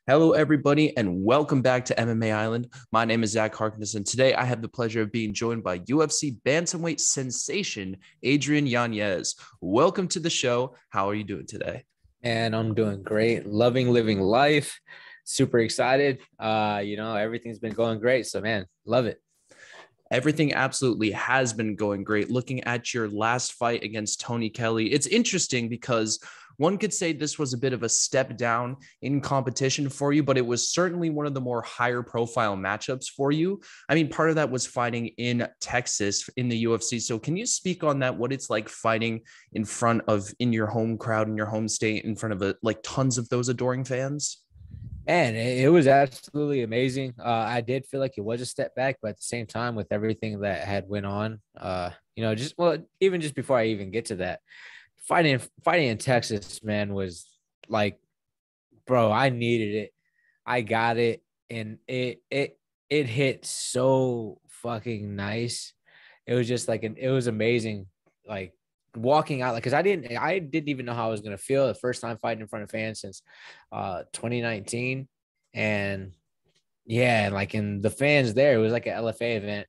Hello, everybody, and welcome back to MMA Island. My name is Zach Harkness, and today I have the pleasure of being joined by UFC bantamweight sensation Adrian Yañez. Welcome to the show. How are you doing today? And I'm doing great, loving living life, super excited. Everything's been going great. So man, love it. Everything absolutely has been going great. Looking at your last fight against Tony Kelley, it's interesting because one could say this was a bit of a step down in competition for you, but it was certainly one of the more higher profile matchups for you. I mean, part of that was fighting in Texas in the UFC. So can you speak on that? What it's like fighting in your home crowd, in your home state, in front of like tons of those adoring fans? And it was absolutely amazing. I did feel like it was a step back, but at the same time, with everything that had went on, even just before I even get to that, fighting in Texas, man, was like, bro, I needed it. I got it, and it hit so fucking nice. It was just like it was amazing. Like walking out, like, because I didn't even know how I was gonna feel the first time fighting in front of fans since 2019. And yeah, like in the fans there, it was like an LFA event.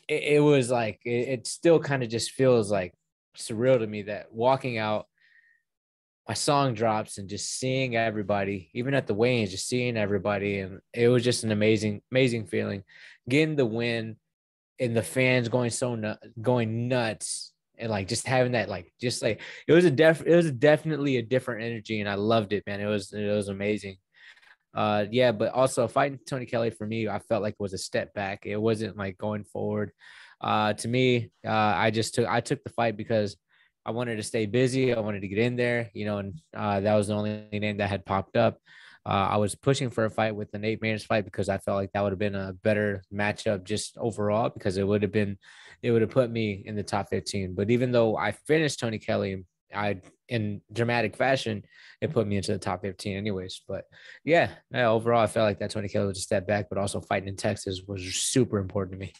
It was like it still kind of just feels like surreal to me that walking out, my song drops and just seeing everybody, even at the weigh-ins, just seeing everybody, and it was just an amazing feeling. Getting the win and the fans going nuts, and like just having that, like, just like it was definitely a different energy, and I loved it, man. It was amazing. Yeah, but also fighting Tony Kelley for me, I felt like it was a step back. It wasn't like going forward. To me, I took the fight because I wanted to stay busy. I wanted to get in there, and that was the only name that had popped up. I was pushing for a fight with the Nate Maness fight because I felt like that would have been a better matchup just overall, because it would have put me in the top 15. But even though I finished Tony Kelley, I in dramatic fashion, it put me into the top 15 anyways. But yeah, overall, I felt like that Tony Kelley was a step back, but also fighting in Texas was super important to me.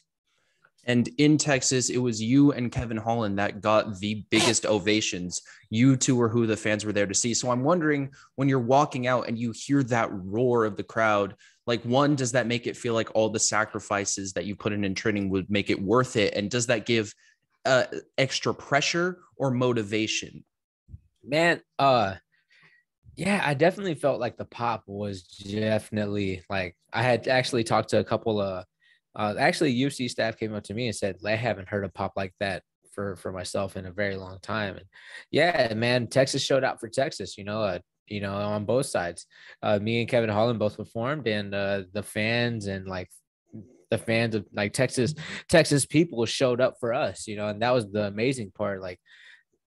And in Texas, it was you and Kevin Holland that got the biggest ovations. You two were who the fans were there to see. So I'm wondering, when you're walking out and you hear that roar of the crowd, like, one, does that make it feel like all the sacrifices that you put in training would make it worth it? And does that give extra pressure or motivation? Man, yeah, I definitely felt like the pop was definitely, like, I had actually talked to a couple of actually UFC staff came up to me and said they haven't heard a pop like that for myself in a very long time. And yeah, man, Texas showed out for Texas, on both sides. Me and Kevin Holland both performed, and the fans and like the fans of like Texas people showed up for us, and that was the amazing part. Like,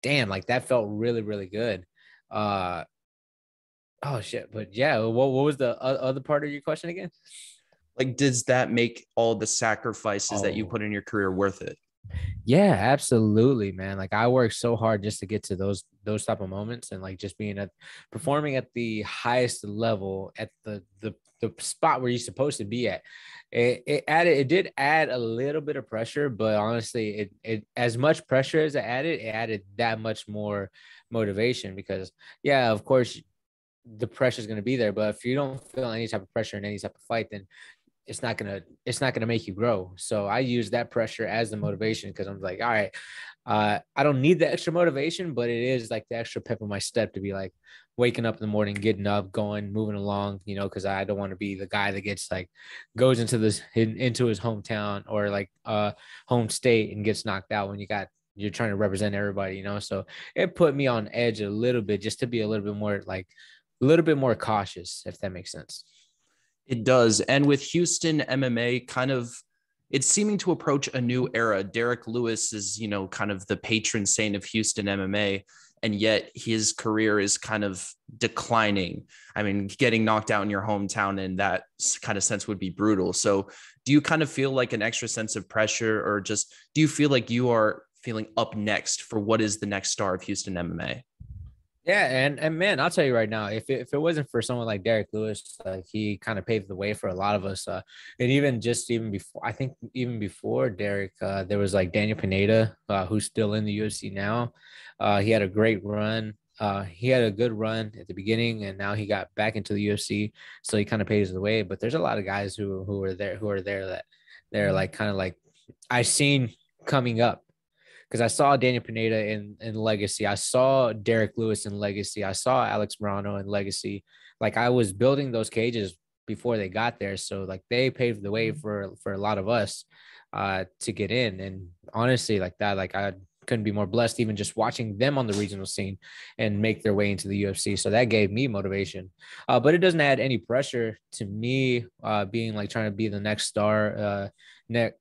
damn, like that felt really, really good. Uh oh shit. But yeah, what was the other part of your question again? Like, does that make all the sacrifices that you Oh, put in your career worth it? yeah, absolutely, man. Like, I worked so hard just to get to those type of moments, and like just being at performing at the highest level at the spot where you're supposed to be at. It did add a little bit of pressure, but honestly, it as much pressure as it added that much more motivation, because yeah, of course the pressure is going to be there, but if you don't feel any type of pressure in any type of fight, then it's not gonna make you grow. So I use that pressure as the motivation, because I'm like, all right, I don't need the extra motivation, but it is like the extra pep in my step to be like waking up in the morning, getting up, going, moving along, because I don't want to be the guy that gets like goes into his hometown or like home state and gets knocked out when you're trying to represent everybody. So it put me on edge a little bit, just to be a little bit more like a little bit more cautious, if that makes sense. It does. And with Houston MMA kind of, it's seeming to approach a new era. Derek Lewis is, kind of the patron saint of Houston MMA, and yet his career is kind of declining. I mean, getting knocked out in your hometown in that kind of sense would be brutal. So do you kind of feel like an extra sense of pressure, or just do you feel like you are feeling up next for what is the next star of Houston MMA? Yeah, and man, I'll tell you right now, if it wasn't for someone like Derek Lewis, like, he kind of paved the way for a lot of us. And even before, I think even before Derek, there was like Daniel Pineda, who's still in the UFC now. He had a great run. He had a good run at the beginning, and now he got back into the UFC, so he kind of paves the way. But there's a lot of guys who are there that they're like kind of like I seen coming up, because I saw Daniel Pineda in Legacy. I saw Derek Lewis in Legacy. I saw Alex Morano in Legacy. Like, I was building those cages before they got there. So like they paved the way for a lot of us to get in. And honestly, like that, like I couldn't be more blessed, even just watching them on the regional scene and make their way into the UFC. So that gave me motivation. But it doesn't add any pressure to me being like trying to be the next star,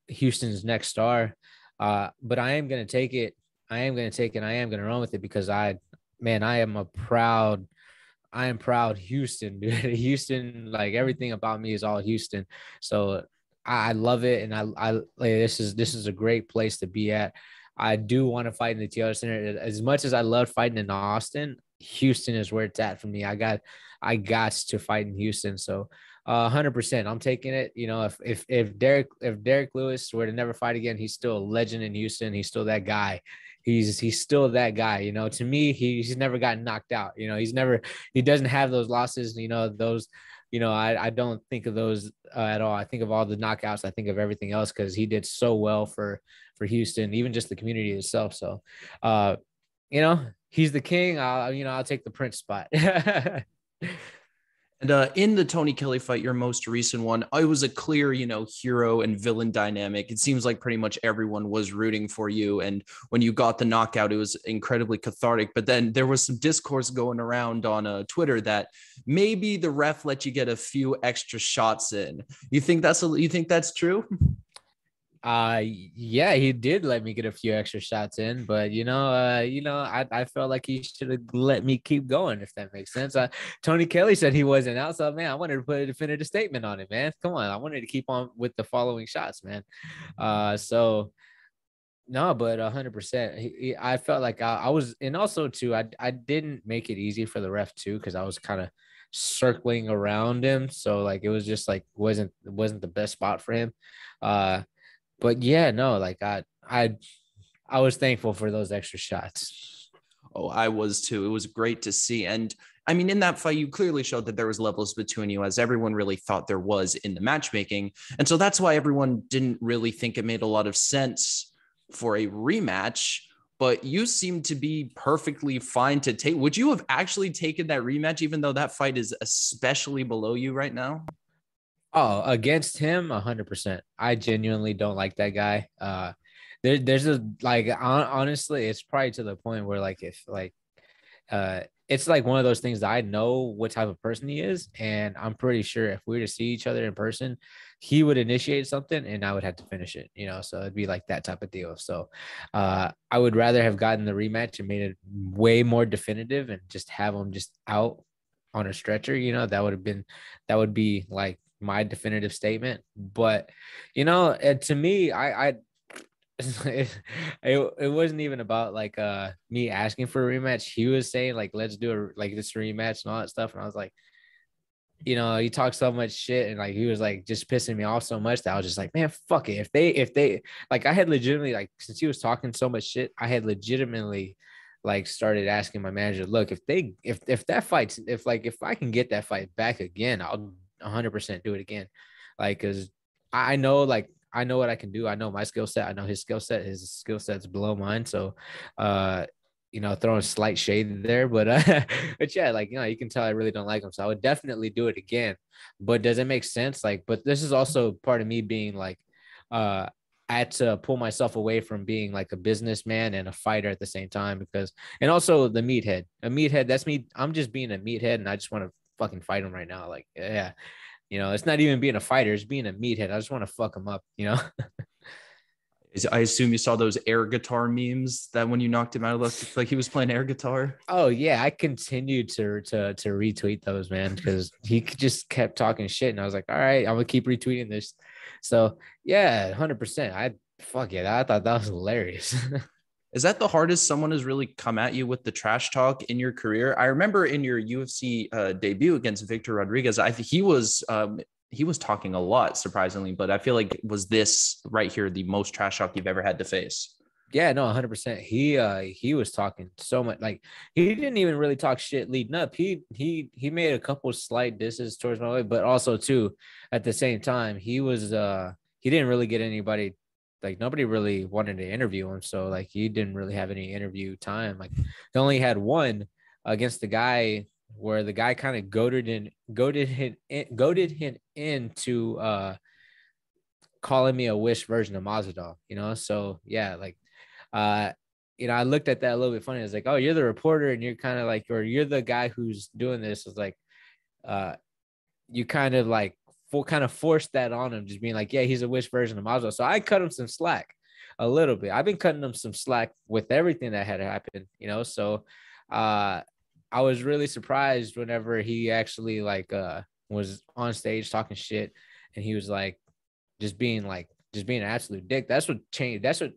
Houston's next star. But I am going to take it. I am going to take it. I am going to run with it because I am proud Houston, dude. Houston, like everything about me is all Houston. So I love it. And I like, this is a great place to be at. I do want to fight in the Toyota Center. As much as I love fighting in Austin, Houston is where it's at for me. I got to fight in Houston. So 100%, I'm taking it. You know, if Derek Lewis were to never fight again, he's still a legend in Houston. He's still that guy. He's still that guy. You know, to me, he's never gotten knocked out. You know, he doesn't have those losses. You know, those. You know, I don't think of those at all. I think of all the knockouts. I think of everything else because he did so well for Houston, even just the community itself. So, you know, he's the king. I'll take the Prince spot. And in the Tony Kelley fight, your most recent one, it was a clear, hero and villain dynamic. It seems like pretty much everyone was rooting for you. And when you got the knockout, it was incredibly cathartic. But then there was some discourse going around on Twitter that maybe the ref let you get a few extra shots in. You think that's true? Yeah, he did let me get a few extra shots in, but I felt like he should have let me keep going, if that makes sense. Tony Kelley said he wasn't out, so man, I wanted to put a definitive statement on it, man. Come on, I wanted to keep on with the following shots, man. So no, but 100%. I felt like I was, and also too, I didn't make it easy for the ref too, because I was kind of circling around him, so like it was just like wasn't the best spot for him. But yeah, no, like I was thankful for those extra shots. Oh, I was too. It was great to see. And I mean, in that fight, you clearly showed that there was levels between you, as everyone really thought there was in the matchmaking. And so that's why everyone didn't really think it made a lot of sense for a rematch. But you seem to be perfectly fine to take. Would you have actually taken that rematch, even though that fight is especially below you right now? Oh, against him, 100%. I genuinely don't like that guy. There's a like honestly, it's probably to the point where like if like it's like one of those things that I know what type of person he is, and I'm pretty sure if we were to see each other in person, he would initiate something and I would have to finish it, so it'd be like that type of deal. So I would rather have gotten the rematch and made it way more definitive and just have him just out on a stretcher. That would be like my definitive statement. But to me, it wasn't even about like me asking for a rematch. He was saying like let's do this rematch and all that stuff, and I was like, he talked so much shit and like he was like just pissing me off so much that I was just like, man, fuck it. If they like, I had legitimately, like, since he was talking so much shit, I had legitimately like started asking my manager, look, if that fight, if I can get that fight back again, I'll 100% do it again. Like, cause I know what I can do. I know my skill set. I know his skill set. His skill set's below mine. So, throwing slight shade there, but but yeah, like, you can tell I really don't like him. So I would definitely do it again. But does it make sense? Like, but this is also part of me being like, I had to pull myself away from being like a businessman and a fighter at the same time, because, and also the meathead, that's me. I'm just being a meathead and I just want to fucking fight him right now. Like, yeah, it's not even being a fighter, it's being a meathead. I just want to fuck him up, I assume you saw those air guitar memes that when you knocked him out, it looked like he was playing air guitar. Oh yeah, I continued to retweet those, man, because he just kept talking shit, and I was like, all right, I'm gonna keep retweeting this. So yeah, 100%. I thought that was hilarious. Is that the hardest someone has really come at you with the trash talk in your career? I remember in your UFC debut against Victor Rodriguez, I think he was talking a lot, surprisingly, but I feel like was this right here the most trash talk you've ever had to face? Yeah, no, 100%. He was talking so much, like he didn't even really talk shit leading up. He made a couple slight disses towards my way, but also too at the same time he didn't really get anybody, like nobody really wanted to interview him, so like he didn't really have any interview time. Like he only had one against the guy where the guy kind of goaded him into calling me a Wish version of Masvidal, you know? So yeah, like, uh, you know, I looked at that a little bit funny. I was like, oh, you're the reporter and you're kind of like, or you're the guy who's doing this. It's like, uh, you kind of like kind of forced that on him, just being like, yeah, he's a Wish version of Masvidal. So I cut him some slack a little bit. I've been cutting him some slack with everything that had happened, you know? So, I was really surprised whenever he actually was on stage talking shit and he was just being an absolute dick. That's what changed. That's what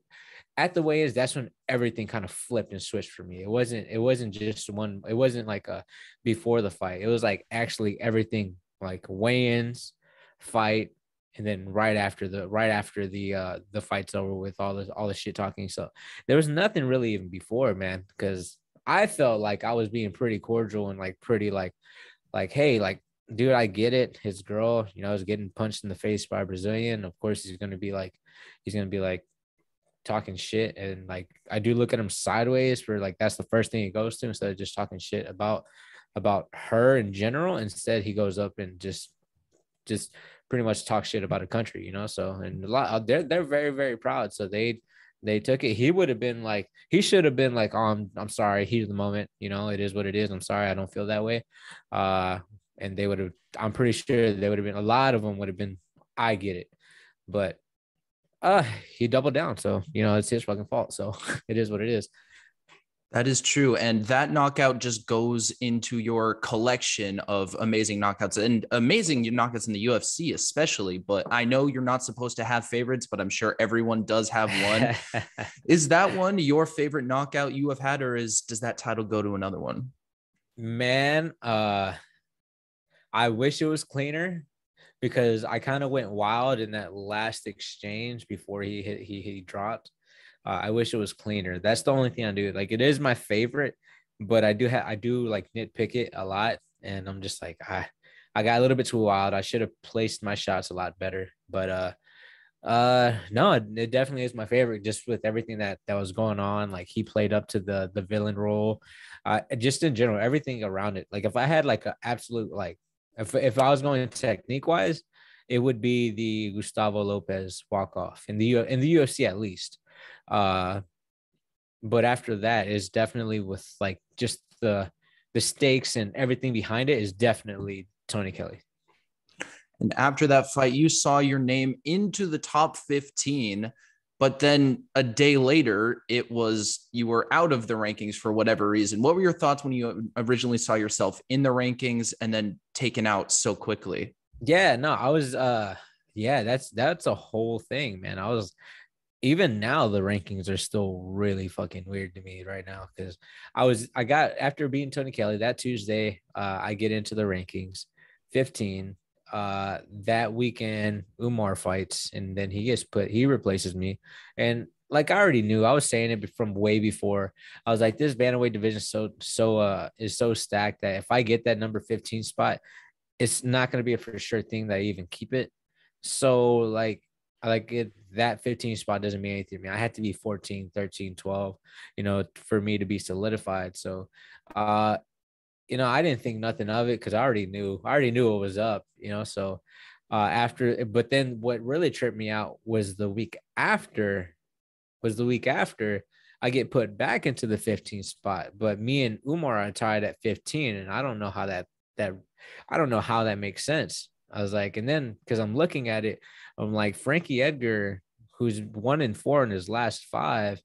at the way is that's when everything kind of flipped and switched for me. It wasn't just one, it wasn't like a before the fight. It was like actually everything, like weigh-ins, fight, and then right after the fight's over with all the shit talking. So there was nothing really even before, man, because I felt like I was being pretty cordial and like pretty like, hey, like, dude, I get it. His girl, you know, is getting punched in the face by a Brazilian. Of course, he's gonna be like talking shit. And like, I do look at him sideways for like, that's the first thing he goes to instead of just talking shit about her in general. Instead, he goes up and just pretty much talk shit about a country, you know? So, and a lot, they're very, very proud. So they took it. He would have been like, he should have been like, oh, I'm sorry. Heat of the moment. You know, it is what it is. I'm sorry. I don't feel that way. And they would have, I'm pretty sure they would have been, a lot of them would have been, I get it. But he doubled down. So, you know, it's his fucking fault. So it is what it is. That is true. And that knockout just goes into your collection of amazing knockouts and amazing knockouts in the UFC, especially. But I know you're not supposed to have favorites, but I'm sure everyone does have one. Is that one your favorite knockout you have had, or does that title go to another one? Man, I wish it was cleaner because I kind of went wild in that last exchange before he dropped. I wish it was cleaner. That's the only thing I do. Like, it is my favorite, but I do like nitpick it a lot, and I'm just like, I got a little bit too wild. I should have placed my shots a lot better. But no, it definitely is my favorite, just with everything that was going on. Like, he played up to the villain role, just in general, everything around it. Like, if I had like an absolute like, if I was going technique wise, it would be the Gustavo Lopez walk off in the UFC at least. Uh, but after that is definitely with like just the stakes and everything behind it is definitely Tony Kelley. And after that fight, you saw your name into the top 15, but then a day later, you were out of the rankings for whatever reason. What were your thoughts when you originally saw yourself in the rankings and then taken out so quickly? Yeah, no, I was yeah, that's a whole thing, man. I was, even now the rankings are still really fucking weird to me right now because I got, after beating Tony Kelley that Tuesday, I get into the rankings 15. That weekend Umar fights and then he replaces me. And like, I already knew, I was saying it from way before. I was like, this bantamweight division is so stacked that if I get that number 15 spot, it's not going to be a for sure thing that I even keep it. So like, I like it, that 15 spot doesn't mean anything to me. I had to be 14, 13, 12, you know, for me to be solidified. So, you know, I didn't think nothing of it because I already knew it was up, you know. So, but then what really tripped me out was the week after I get put back into the 15th spot, but me and Umar are tied at 15. And I don't know how I don't know how that makes sense. I was like, and then because I'm looking at it, I'm like, Frankie Edgar, who's 1-4 in his last 5,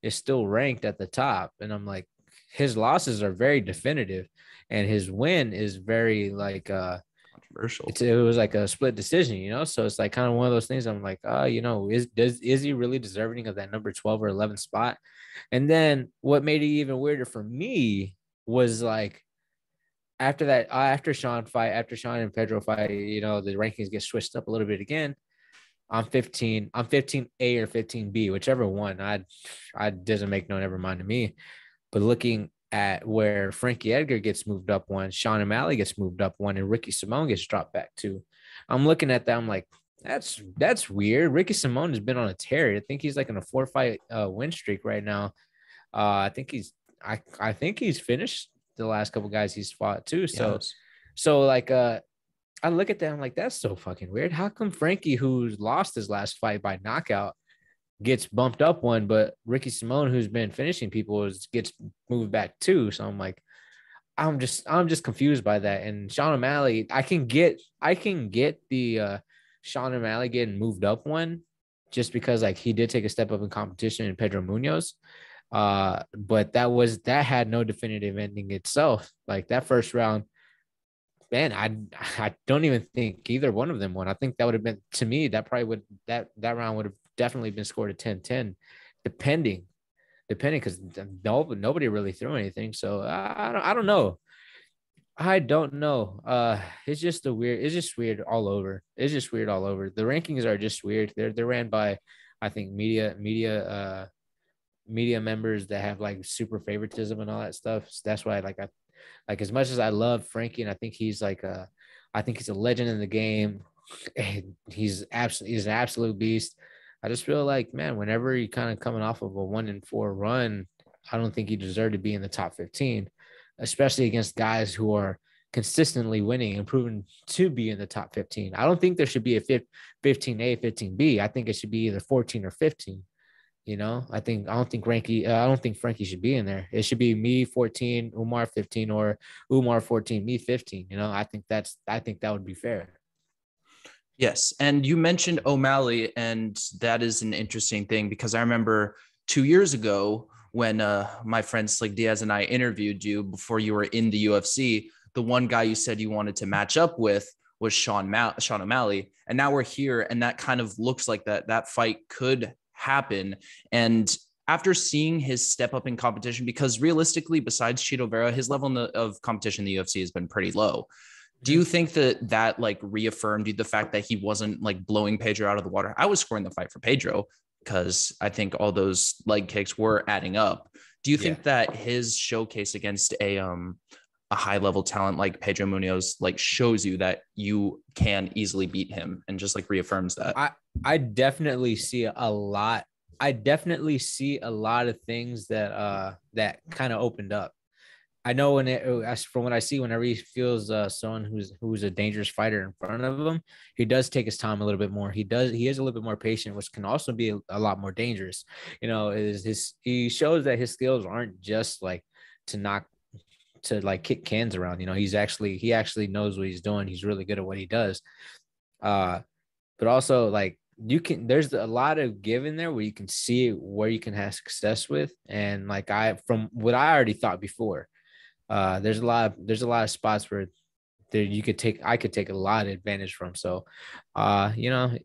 is still ranked at the top. And I'm like, his losses are very definitive and his win is very like Controversial. it was like a split decision, you know. So it's like kind of one of those things. I'm like, you know, is he really deserving of that number 12 or 11 spot? And then what made it even weirder for me was like, after that, after Sean and Pedro fight, you know, the rankings get switched up a little bit again. I'm 15. I'm 15A or 15B, whichever one. I doesn't make no never mind to me. But looking at where Frankie Edgar gets moved up one, Sean O'Malley gets moved up one, and Ricky Simone gets dropped back two. I'm looking at that. I'm like, that's weird. Ricky Simone has been on a tear. I think he's like in a 4-fight win streak right now. I think he's finished the last couple guys he's fought too. Yes. So like I look at that, I'm like, that's so fucking weird. How come Frankie, who's lost his last fight by knockout, gets bumped up one, but Ricky Simone, who's been finishing people, gets moved back two? So I'm like, I'm just confused by that. And Sean O'Malley, I can get the Sean O'Malley getting moved up one, just because like he did take a step up in competition in Pedro Munoz. But that had no definitive ending itself. Like that first round, man, I don't even think either one of them won. I think that would have been, to me, that probably would, that round would have definitely been scored at 10-10, depending, because nobody really threw anything. So I don't know. I don't know. It's just weird all over. It's just weird all over. The rankings are just weird. They're ran by, I think, media members that have like super favoritism and all that stuff. So that's why like as much as I love Frankie, and I think he's a legend in the game, and he's an absolute beast. I just feel like, man, whenever you kind of coming off of a 1-4 run, I don't think you deserve to be in the top 15, especially against guys who are consistently winning and proven to be in the top 15. I don't think there should be a 15A, 15B. I think it should be either 14 or 15. You know, I don't think Frankie should be in there. It should be me 14, Umar 15, or Umar 14, me 15. You know, I think that would be fair. Yes. And you mentioned O'Malley, and that is an interesting thing because I remember 2 years ago when my friend Slick Diaz and I interviewed you before you were in the UFC, the one guy you said you wanted to match up with was Sean O'Malley. And now we're here, and that kind of looks like that fight could happen. And after seeing his step up in competition, because realistically, besides Chito Vera, his level of competition in the UFC has been pretty low. Do you think that like reaffirmed the fact that he wasn't like blowing Pedro out of the water? I was scoring the fight for Pedro because I think all those leg kicks were adding up. Do you think that his showcase against a high level talent like Pedro Munoz like shows you that you can easily beat him, and just like reaffirms that? I definitely see a lot. I definitely see a lot of things that kind of opened up. I know from what I see, whenever he feels someone who's a dangerous fighter in front of him, he does take his time a little bit more. He is a little bit more patient, which can also be a lot more dangerous. You know, he shows that his skills aren't just like to like kick cans around. You know, he actually knows what he's doing. He's really good at what he does. But also like there's a lot of give in there where you can see where you can have success with. And like from what I already thought before, there's a lot of spots where I could take a lot of advantage from. So, you know,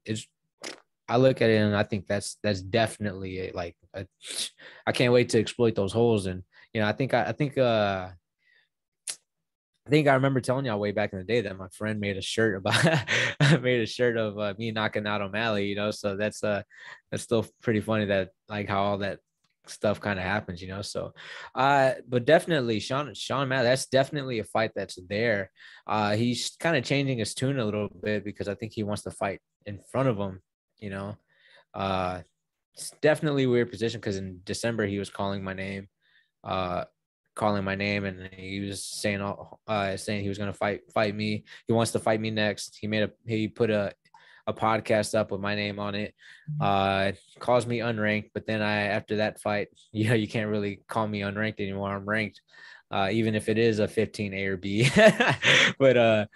I look at it and I think that's definitely I can't wait to exploit those holes. And, you know, I think I remember telling y'all way back in the day that my friend made a shirt of me knocking out O'Malley, you know, so that's still pretty funny that like how all that stuff kind of happens, you know. So but definitely Sean O'Malley, that's definitely a fight that's there. He's kind of changing his tune a little bit because I think he wants to fight in front of him, you know. It's definitely a weird position because in December he was calling my name and he was saying he was going to fight me. He wants to fight me next. He put a podcast up with my name on it, calls me unranked. But then after that fight, you know, you can't really call me unranked anymore. I'm ranked, even if it is a 15A or B. but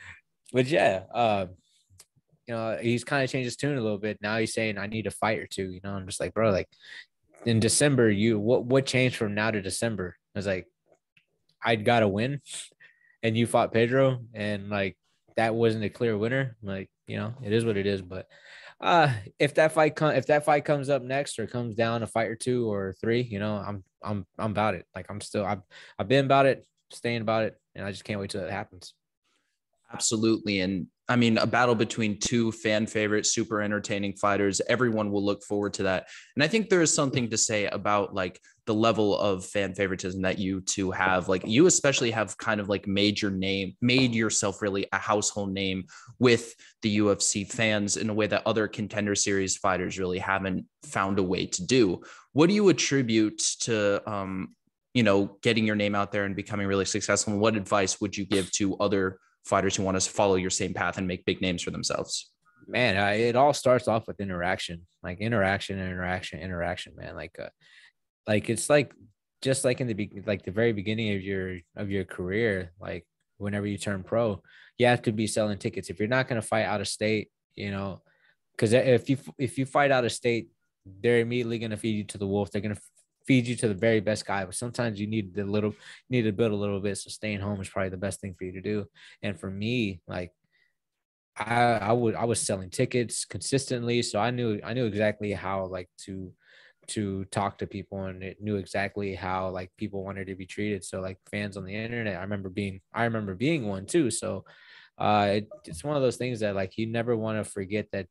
yeah, you know, he's kind of changed his tune a little bit. Now he's saying I need a fight or two, you know. I'm just like, bro, like in December, what changed from now to December? I was like, I'd got to win, and you fought Pedro, and like that wasn't a clear winner. Like, you know, it is what it is. But if that fight comes up next or comes down a fight or two or three, you know, I'm about it. Like I've been about it, staying about it, and I just can't wait till it happens. Absolutely. And I mean, a battle between two fan favorite, super entertaining fighters, everyone will look forward to that. And I think there is something to say about like the level of fan favoritism that you two have. Like you especially have kind of like made yourself really a household name with the UFC fans in a way that other Contender Series fighters really haven't found a way to do. What do you attribute to, getting your name out there and becoming really successful? And what advice would you give to other fighters who want to follow your same path and make big names for themselves? Man, it all starts off with interaction, like interaction, man. Like it's like just like in the very beginning of your career, like whenever you turn pro, you have to be selling tickets. If you're not going to fight out of state, because if you fight out of state, they're immediately going to feed you to the wolf. They're going to feed you to the very best guy. But sometimes you need to build a little bit. So staying home is probably the best thing for you to do. And for me, like I was selling tickets consistently, so I knew exactly how like to talk to people, and it knew exactly how like people wanted to be treated. So like fans on the internet, I remember being one too. So it's one of those things that like you never want to forget that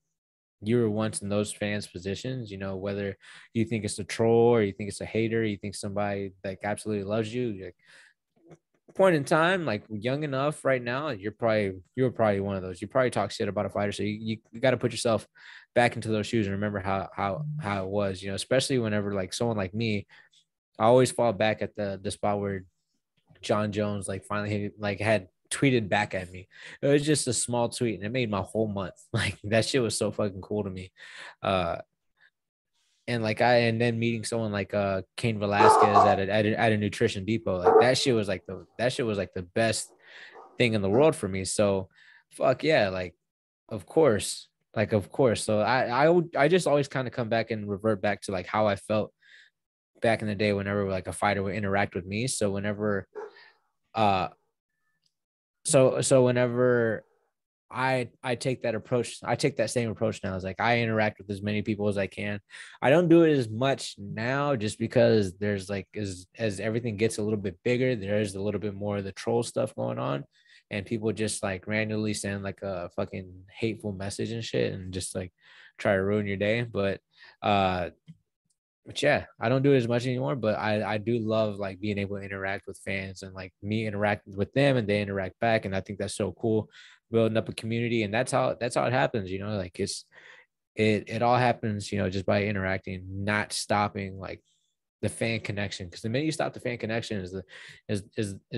you were once in those fans' positions, whether you think it's a troll or you think it's a hater, you think somebody like absolutely loves you. Like, point in time, like young enough right now, you're probably one of those. You probably talk shit about a fighter. So you got to put yourself back into those shoes and remember how it was, especially whenever like someone like me, I always fall back at the spot where John Jones like finally like had tweeted back at me. It was just a small tweet and it made my whole month. Like that shit was so fucking cool to me. And then meeting someone like Cain Velasquez at a nutrition depot, like that shit was like the best thing in the world for me. So fuck yeah, like of course. So I just always kind of come back and revert back to like how I felt back in the day whenever like a fighter would interact with me. So whenever whenever I take that approach. I take that same approach now. It's like I interact with as many people as I can. I don't do it as much now just because there's like as everything gets a little bit bigger, there's a little bit more of the troll stuff going on. And people just like randomly send like a fucking hateful message and shit and just like try to ruin your day. But yeah, I don't do it as much anymore, but I do love like being able to interact with fans and like me interacting with them and they interact back. And I think that's so cool, building up a community. And that's how it happens, like it all happens, just by interacting, not stopping like the fan connection. Cause the minute you stop the fan connection is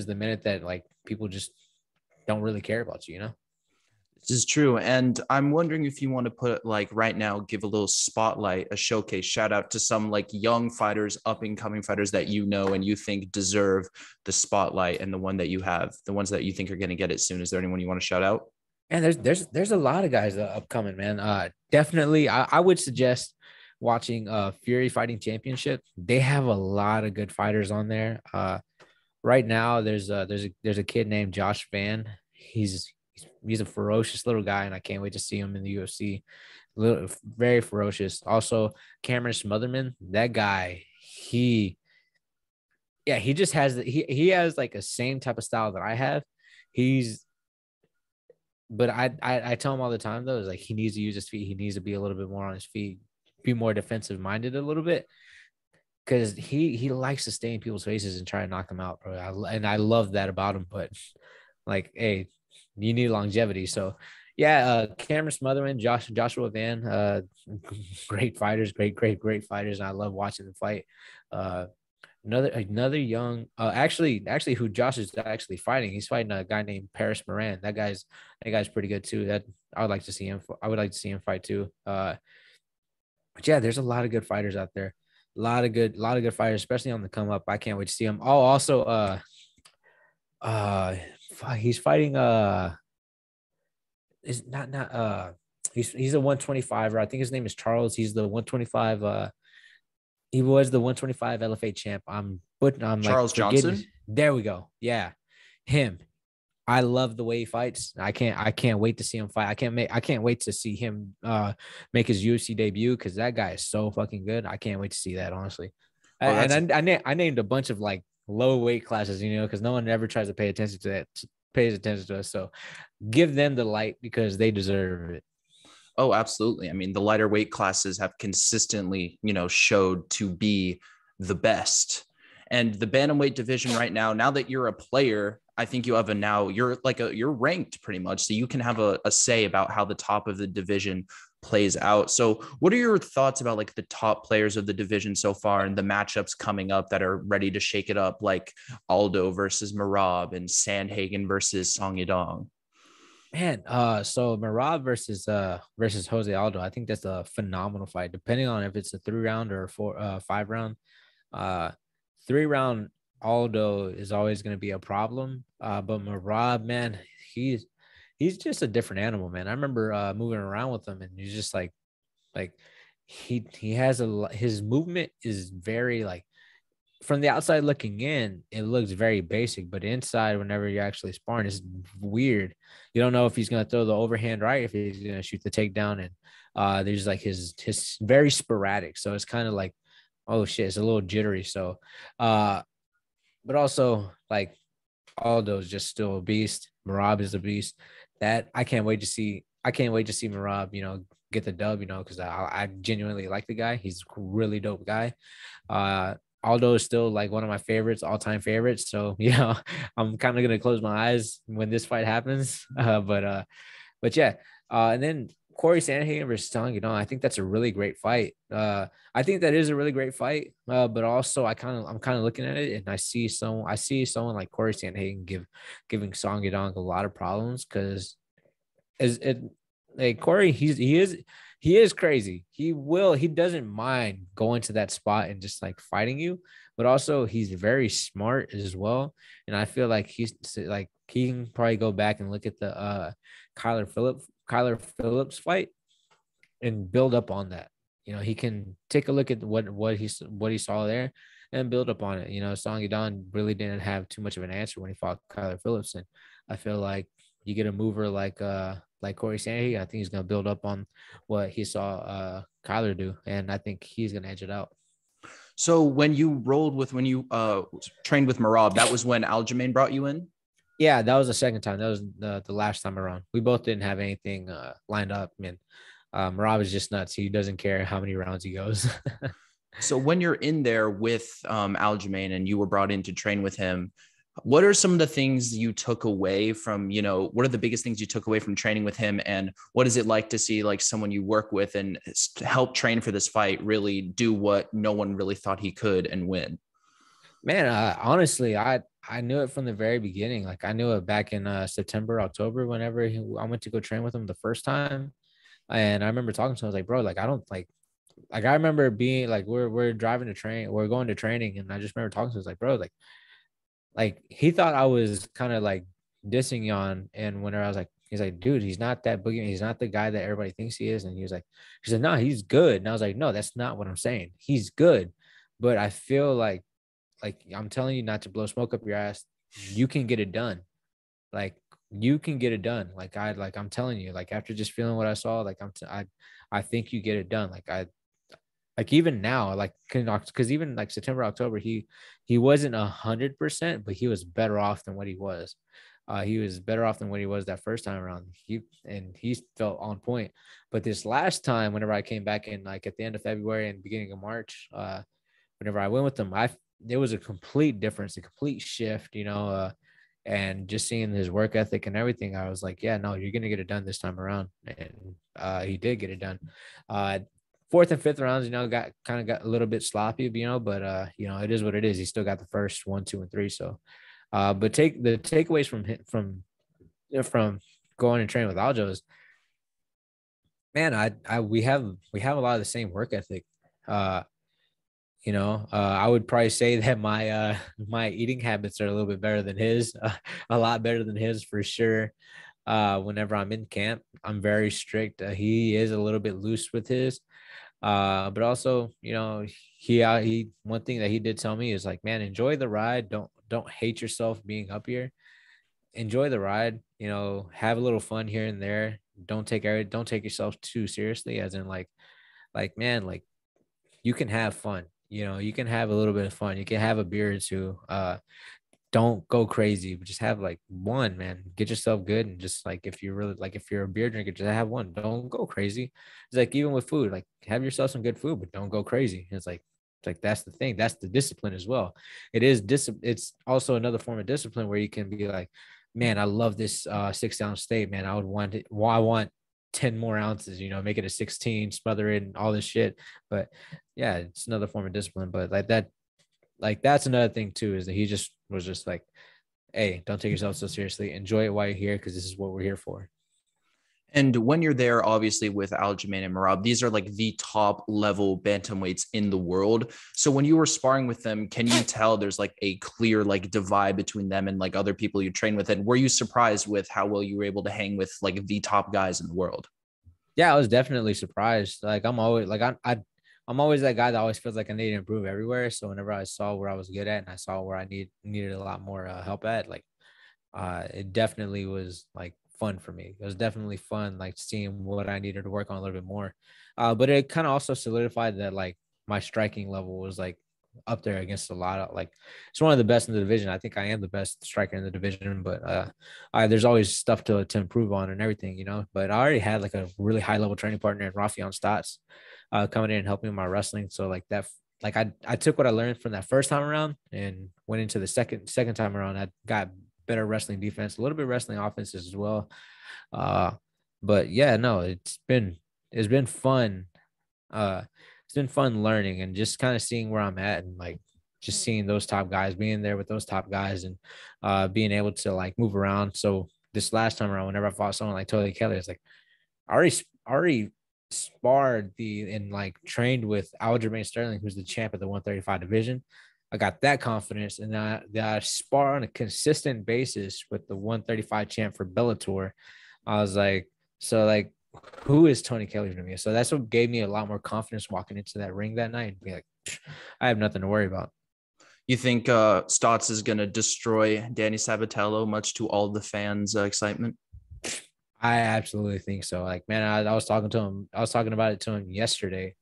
the minute that like people just don't really care about you, This is true. And I'm wondering if you want to put like right now, give a little spotlight, a showcase, shout out to some like young fighters, up and coming fighters that and you think deserve the spotlight, and the ones that you think are going to get it soon. Is there anyone you want to shout out? And there's a lot of guys upcoming, man. Definitely, I would suggest watching Fury Fighting Championship. They have a lot of good fighters on there. Right now, there's a kid named Josh Van. He's a ferocious little guy, and I can't wait to see him in the UFC. Very ferocious. Also, Cameron Smotherman, that guy, he just has he has like a same type of style that I have. But I tell him all the time though, is like he needs to use his feet. He needs to be a little bit more on his feet, be more defensive minded a little bit, because he likes to stay in people's faces and try to knock them out, bro. And I love that about him. But like, hey, you need longevity. So yeah, Cameron Smotherman, Joshua Van, great fighters, great fighters. And I love watching them fight. Another young, actually who Josh is actually fighting. He's fighting a guy named Paris Moran. That guy's pretty good too. That I would like to see him. I would like to see him fight too. But yeah, there's a lot of good fighters out there. A lot of good fighters, especially on the come up. I can't wait to see him. Oh, also, he's fighting. Is not. He's a 125er. I think his name is Charles. He's the 125. He was the 125 LFA champ. I'm Charles Johnson. There we go. Yeah, him. I love the way he fights. I can't wait to see him fight. I can't wait to see him make his UFC debut, because that guy is so fucking good. I can't wait to see that, honestly. I named a bunch of like low weight classes, because no one ever tries to pay attention pays attention to us. So give them the light because they deserve it. Oh, absolutely. I mean, the lighter weight classes have consistently, showed to be the best. And the bantamweight division right now, now that you're a player, I think you're ranked pretty much. So you can have a say about how the top of the division plays out. So what are your thoughts about like the top players of the division so far and the matchups coming up that are ready to shake it up, like Aldo versus Merab and Sandhagen versus Song Yadong? Man, so Marab versus Jose Aldo, I think that's a phenomenal fight, depending on if it's a 3 round or a 5 round. 3 round Aldo is always going to be a problem. But Marab, man, he's just a different animal, man. I remember moving around with him, and he's just like he has his movement is very like, from the outside looking in, it looks very basic, but inside, whenever you're actually sparring, it's weird. You don't know if he's going to throw the overhand right, if he's going to shoot the takedown, and there's like his very sporadic. So it's kind of like, oh shit, it's a little jittery. So, but also like Aldo's just still a beast. Merab is a beast. That I can't wait to see. I can't wait to see Merab, get the dub, because I genuinely like the guy. He's a really dope guy. Aldo is still like one of my favorites, all-time favorites. So, I'm kind of gonna close my eyes when this fight happens. But yeah. And then Corey Sandhagen versus Song, I think that's a really great fight. I think that is a really great fight. But also I'm kind of looking at it, and I see someone like Corey Sandhagen giving Song Yadong a lot of problems, because like Corey, he is crazy. He doesn't mind going to that spot and just like fighting you, but also he's very smart as well. And I feel like he can probably go back and look at the Kyler Phillips fight and build up on that. He can take a look at what he saw there and build up on it. Song Yadong really didn't have too much of an answer when he fought Kyler Phillips, and I feel like you get a mover like Corey Sandhagen, I think he's going to build up on what he saw Kyler do, and I think he's going to edge it out. So when you trained with Merab, that was when Aljamain brought you in? Yeah, that was the second time. That was the last time around. We both didn't have anything lined up. I mean, Merab is just nuts. He doesn't care how many rounds he goes. So when you're in there with Aljamain and you were brought in to train with him, what are some of the things you took away from, what are the biggest things you took away from training with him? And what is it like to see like someone you work with and help train for this fight really do what no one really thought he could and win? Man, honestly, I knew it from the very beginning. Like I knew it back in September, October, whenever I went to go train with him the first time. And I remember talking to him, I was like, bro, like, I don't like I remember being like, we're driving to train, we're going to training. And I just remember talking to him, I was like, bro, like he thought I was kind of like dissing on, and whenever I was like, he's like, dude, he's not that boogie, he's not the guy that everybody thinks he is. And he said, no, he's good. And I was like, no, that's not what I'm saying. He's good, but I feel like I'm telling you not to blow smoke up your ass. You can get it done. Like you can get it done. I'm telling you, like after just feeling what I saw, like I think you get it done. Like even now, like because even like September, October, he wasn't 100%, but he was better off than what he was. He was better off than what he was that first time around. He felt on point. But this last time, whenever I came back in, like at the end of February and beginning of March, whenever I went with him, there was a complete difference, a complete shift, and just seeing his work ethic and everything, I was like, yeah, no, you're gonna get it done this time around, and he did get it done. Fourth and fifth rounds, got a little bit sloppy, but it is what it is. He still got the first 1, 2, and 3. So, but the takeaways from going and training with Aljo is, man, we have a lot of the same work ethic. I would probably say that my eating habits are a little bit better than his, a lot better than his for sure. Whenever I'm in camp, I'm very strict. He is a little bit loose with his. But also, he one thing that he did tell me is like, man, enjoy the ride. Don't hate yourself being up here. Enjoy the ride. Have a little fun here and there. Don't take yourself too seriously, as in like man, like you can have fun. You can have a little bit of fun. You can have a beer or two. don't go crazy, but just have like one, man. Get yourself good, and just like if you're really like if you're a beer drinker, just have one. Don't go crazy. It's like even with food, like have yourself some good food, but don't go crazy. It's like that's the thing. That's the discipline as well. It is it's also another form of discipline where you can be like, man, I love this 6-ounce steak, man. I would want it. Well, I want 10 more ounces, make it a 16, smother it and all this shit. But yeah, it's another form of discipline. But like that's another thing too, is that he just was just like, hey, don't take yourself so seriously. Enjoy it while you're here, because this is what we're here for. And when you're there, obviously with Aljamain and Marab, these are like the top level bantamweights in the world. So when you were sparring with them, can you tell there's like a clear like divide between them and like other people you train with? And were you surprised with how well you were able to hang with like the top guys in the world? Yeah, I was definitely surprised. Like I'm always like I'm always that guy that always feels like I need to improve everywhere. So whenever I saw where I was good at and I saw where I needed a lot more help at, like it definitely was like fun for me. It was definitely fun, like seeing what I needed to work on a little bit more. But it kind of also solidified that like my striking level was like up there against a lot of like it's one of the best in the division. I think I am the best striker in the division, but there's always stuff to improve on and everything. But I already had like a really high level training partner in Rafion Stotts coming in and helping with my wrestling. So like that, like I took what I learned from that first time around and went into the second time around. I got better wrestling defense, a little bit wrestling offenses as well. Uh, but yeah, no, it's been fun. It's been fun learning and just kind of seeing where I'm at and like just seeing those top guys, being there with those top guys and being able to like move around. So this last time around, whenever I fought someone like Kelley, it's like I already sparred and like trained with Aljamain Sterling, who's the champ of the 135 division. I got that confidence, and that I spar on a consistent basis with the 135 champ for Bellator. I was like, so like, who is Tony Kelley to me? So that's what gave me a lot more confidence walking into that ring that night and be like, I have nothing to worry about. You think Stotts is going to destroy Danny Sabatello, much to all the fans' excitement? I absolutely think so. Like, man, I was talking to him. I was talking about it to him yesterday,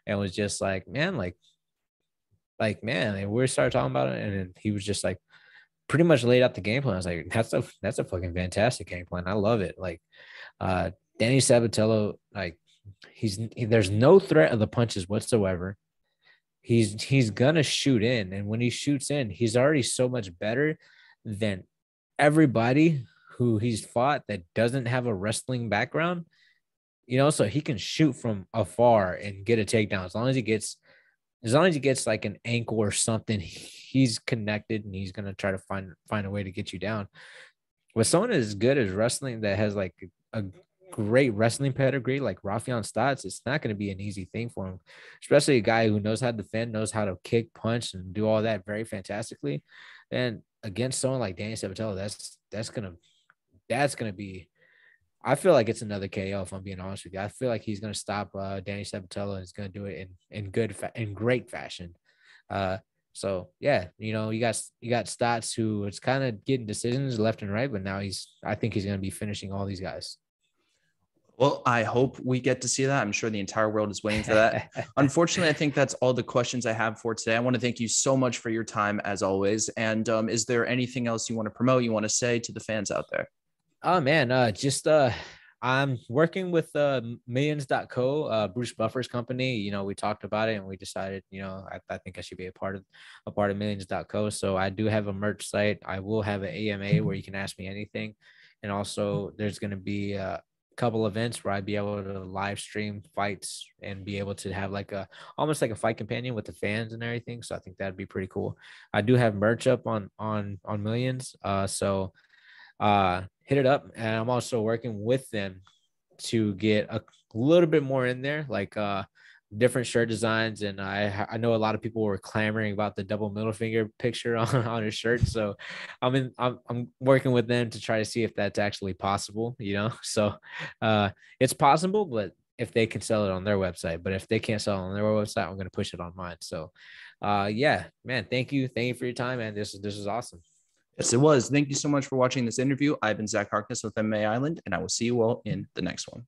and was just like, man, man, and we started talking about it, and then he was just like, pretty much laid out the game plan. I was like, that's a fucking fantastic game plan. I love it. Like, Danny Sabatello, like, there's no threat of the punches whatsoever. He's gonna shoot in, and when he shoots in, he's already so much better than everybody who he's fought that doesn't have a wrestling background. So he can shoot from afar and get a takedown as long as he gets like an ankle or something, he's connected and he's gonna try to find a way to get you down. With someone as good as wrestling that has like a great wrestling pedigree like Rafion Stotts, it's not going to be an easy thing for him, especially a guy who knows how to defend, knows how to kick, punch, and do all that very fantastically. And against someone like Danny Sabatello, that's gonna be. I feel like it's another KO. If I'm being honest with you, I feel like he's gonna stop Danny Sabatello and he's gonna do it in great fashion. So yeah, you got Stotts who is kind of getting decisions left and right, but now I think he's gonna be finishing all these guys. Well, I hope we get to see that. I'm sure the entire world is waiting for that. Unfortunately, I think that's all the questions I have for today. I want to thank you so much for your time as always. And is there anything else you want to promote, you want to say to the fans out there? Oh man, just I'm working with millions.co, Bruce Buffer's company. We talked about it and we decided, I think I should be a part of millions.co. So I do have a merch site. I will have an AMA where you can ask me anything. And also there's going to be a couple events where I'd be able to live stream fights and be able to have like almost like a fight companion with the fans and everything. So I think that'd be pretty cool. I do have merch up on Millions. So hit it up, and I'm also working with them to get a little bit more in there, like different shirt designs. And I know a lot of people were clamoring about the double middle finger picture on his shirt, so I'm working with them to try to see if that's actually possible. So it's possible, but if they can sell it on their website. But if they can't sell it on their website, I'm going to push it on mine. So yeah, man, thank you for your time, man. This is awesome. Yes, it was. Thank you so much for watching this interview. I've been Zach Harkness with MMA Island, and I will see you all in the next one.